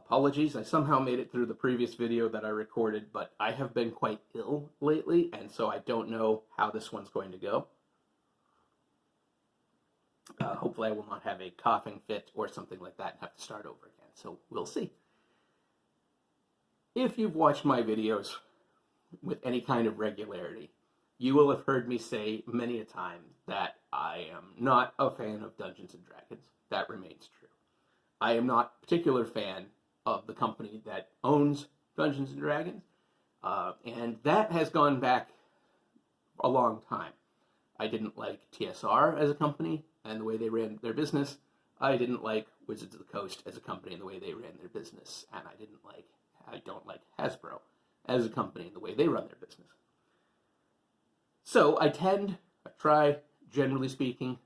apologies. I somehow made it through the previous video that I recorded, but I have been quite ill lately, and so I don't know how this one's going to go. Hopefully I will not have a coughing fit or something like that and have to start over again, so we'll see. If you've watched my videos with any kind of regularity, you will have heard me say many a time that I am not a fan of Dungeons & Dragons. That remains true. I am not a particular fan of the company that owns Dungeons & Dragons, and that has gone back a long time. I didn't like TSR as a company and the way they ran their business. I didn't like Wizards of the Coast as a company and the way they ran their business, and I don't like Hasbro as a company and the way they run their business. So I try, generally speaking,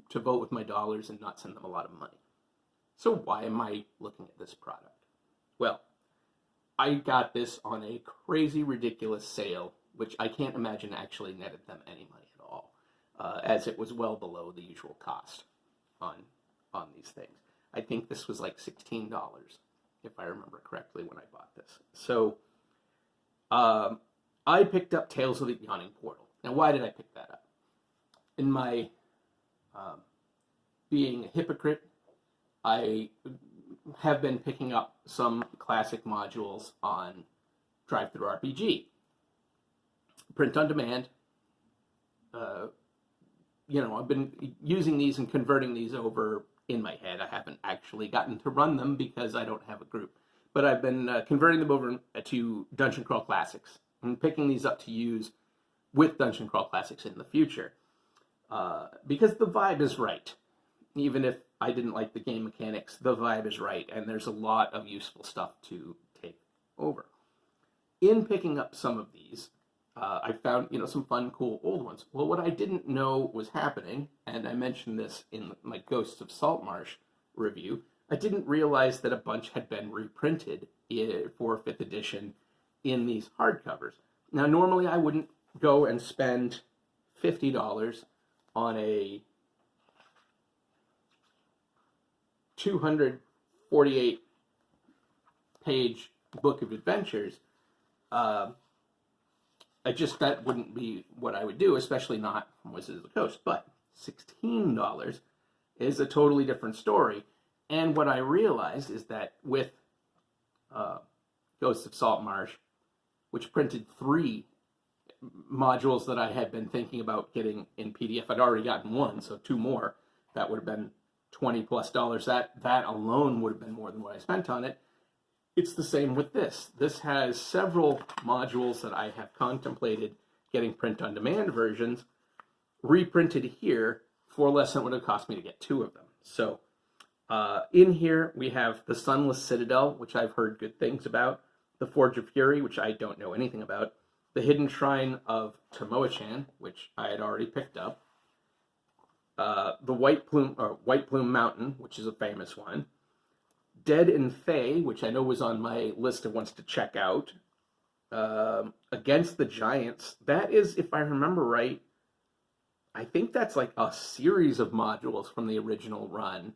to vote with my dollars and not send them a lot of money. So why am I looking at this product? Well, I got this on a crazy, ridiculous sale, which I can't imagine actually netted them any money at all, as it was well below the usual cost on these things. I think this was like $16, if I remember correctly, when I bought this. So I picked up Tales of the Yawning Portal. Now, why did I pick that up? In my being a hypocrite, I have been picking up some classic modules on Drive-Thru RPG. Print on demand. I've been using these and converting these over in my head. I haven't actually gotten to run them because I don't have a group. But I've been converting them over to Dungeon Crawl Classics and picking these up to use with Dungeon Crawl Classics in the future. Because the vibe is right. Even if I didn't like the game mechanics, the vibe is right, and there's a lot of useful stuff to take over. In picking up some of these, I found, some fun, cool old ones. Well, what I didn't know was happening, and I mentioned this in my Ghosts of Saltmarsh review, I didn't realize that a bunch had been reprinted for 5th edition in these hardcovers. Now, normally I wouldn't go and spend $50 on a 248-page book of adventures. That wouldn't be what I would do, especially not from Wizards of the Coast. But $16 is a totally different story. And what I realized is that with Ghosts of Saltmarsh, which printed 3 modules that I had been thinking about getting in PDF, I'd already gotten 1, so 2 more. That would have been $20+. That alone would have been more than what I spent on it. It's the same with this. This has several modules that I have contemplated getting print-on-demand versions reprinted here for less than what it would cost me to get 2 of them. So in here we have the Sunless Citadel, which I've heard good things about, the Forge of Fury, which I don't know anything about, the Hidden Shrine of Tomoe-chan, which I had already picked up, the White Plume Mountain, which is a famous one, Dead and Fey, which I know was on my list of ones to check out, Against the Giants. That is, if I remember right, I think that's like a series of modules from the original run.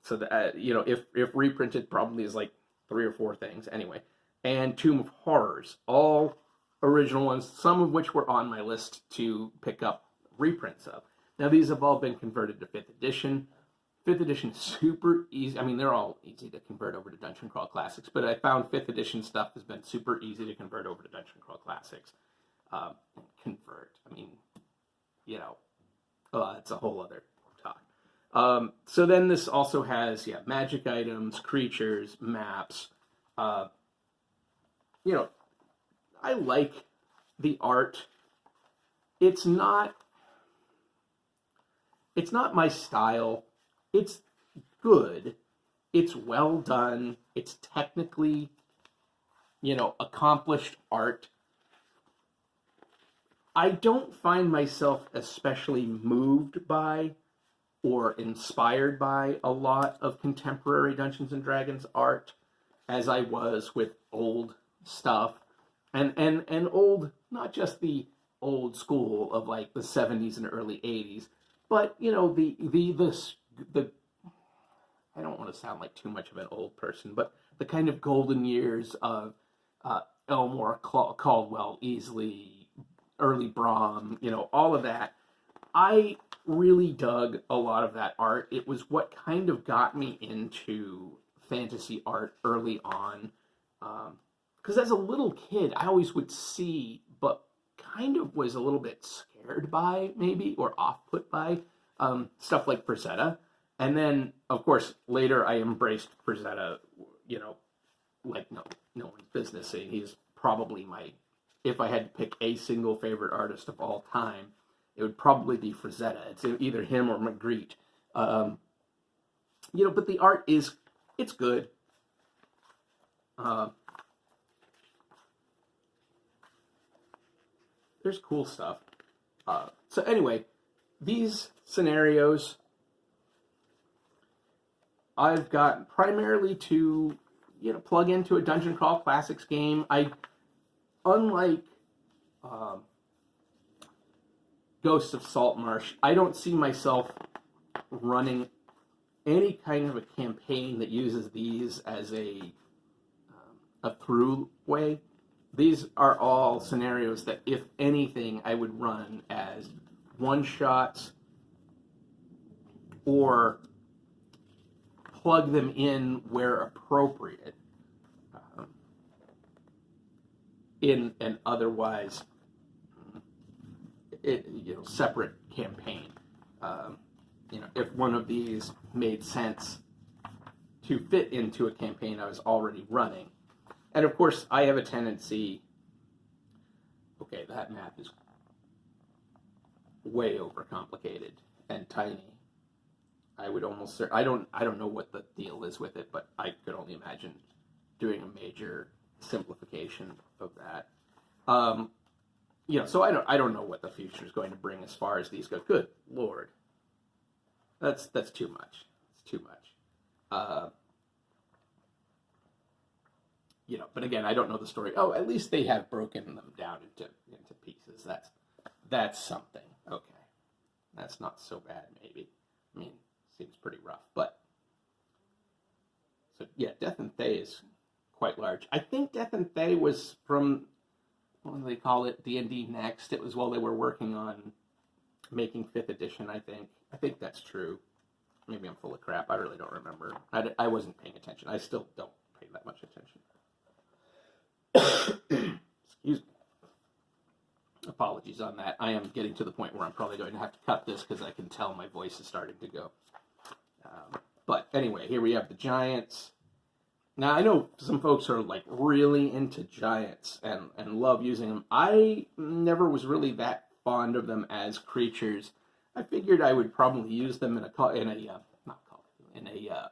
So that if reprinted, probably is like 3 or 4 things anyway. And Tomb of Horrors, all original ones, some of which were on my list to pick up reprints of. Now, these have all been converted to 5th edition. 5th edition is super easy. I mean, they're all easy to convert over to Dungeon Crawl Classics, but I found 5th edition stuff has been super easy to convert over to Dungeon Crawl Classics. It's a whole other talk. So then this also has, magic items, creatures, maps. I like the art. It's not my style. It's good. It's well done. It's technically, accomplished art. I don't find myself especially moved by or inspired by a lot of contemporary Dungeons & Dragons art as I was with old stuff. And old, not just the old school of like the 70s and early 80s, but, the I don't want to sound like too much of an old person, but the kind of golden years of Elmore, Caldwell, Easley, early Brom, all of that. I really dug a lot of that art. It was what kind of got me into fantasy art early on. Because as a little kid, I always would see, but kind of was a little bit scared by, maybe, or off-put by stuff like Frazetta. And then, of course, later I embraced Frazetta, like no one's business. He's probably if I had to pick a single favorite artist of all time, it would probably be Frazetta. It's either him or Magritte. But the art it's good. There's cool stuff. So anyway, these scenarios I've got primarily to plug into a Dungeon Crawl Classics game. Unlike Ghosts of Saltmarsh, I don't see myself running any kind of a campaign that uses these as a through way. These are all scenarios that, if anything, I would run as one-shots or plug them in where appropriate in an otherwise separate campaign. If one of these made sense to fit into a campaign I was already running. And of course, I have a tendency. Okay, that map is way overcomplicated and tiny. I would almost. I don't know what the deal is with it, but I could only imagine doing a major simplification of that. So I don't know what the future is going to bring as far as these go. Good Lord, that's too much. It's too much. But again, I don't know the story. Oh, at least they have broken them down into pieces. That's something. Okay, that's not so bad. Maybe. I mean, seems pretty rough, but so yeah, Death and Thay is quite large. I think Death and Thay was from, what do they call it? D&D Next. It was while they were working on making 5th edition. I think that's true. Maybe I'm full of crap. I really don't remember. I wasn't paying attention. I still don't pay that much attention. Excuse me. Apologies on that. I am getting to the point where I'm probably going to have to cut this because I can tell my voice is starting to go. But anyway, here we have the giants. Now, I know some folks are like really into giants and love using them. I never was really that fond of them as creatures. I figured I would probably use them in a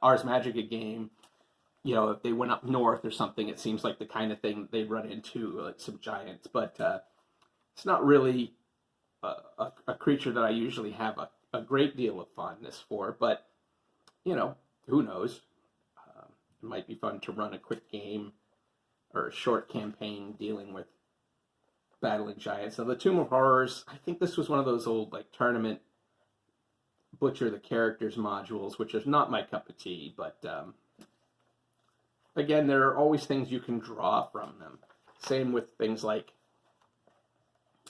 Ars Magica game. If they went up north or something, it seems like the kind of thing they'd run into, like some giants. But it's not really a creature that I usually have a great deal of fondness for. But, who knows? It might be fun to run a quick game or a short campaign dealing with battling giants. Now, the Tomb of Horrors, I think this was one of those old like tournament butcher the characters modules, which is not my cup of tea, but again, there are always things you can draw from them. Same with things like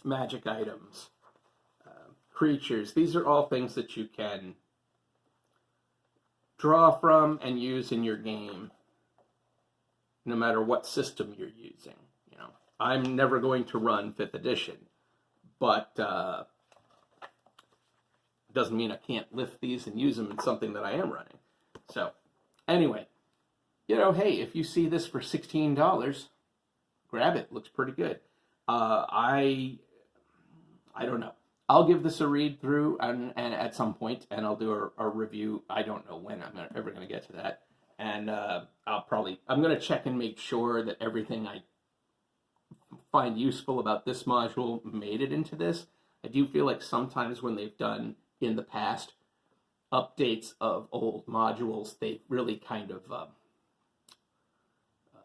magic items, creatures. These are all things that you can draw from and use in your game, no matter what system you're using. I'm never going to run 5th edition, but doesn't mean I can't lift these and use them in something that I am running. So, anyway, hey, if you see this for $16, grab it. Looks pretty good. I don't know. I'll give this a read through and at some point, and I'll do a review. I don't know when I'm ever going to get to that. And I'm going to check and make sure that everything I find useful about this module made it into this. I do feel like sometimes when they've done in the past updates of old modules, they've really kind of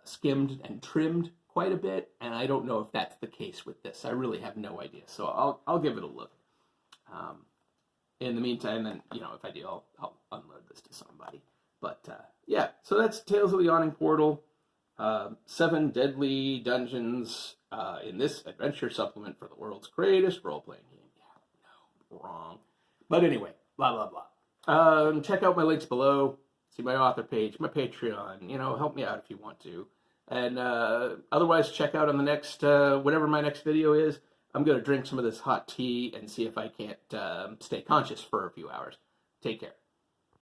skimmed and trimmed quite a bit, and I don't know if that's the case with this. I really have no idea, so I'll give it a look. In the meantime, then if I do, I'll unload this to somebody. But yeah, so that's Tales of the Yawning Portal. 7 deadly dungeons in this adventure supplement for the world's greatest role-playing game. Yeah, no, wrong. But anyway, blah, blah, blah. Check out my links below. See my author page, my Patreon. Help me out if you want to. And otherwise, check out on the next, whatever my next video is. I'm going to drink some of this hot tea and see if I can't stay conscious for a few hours. Take care.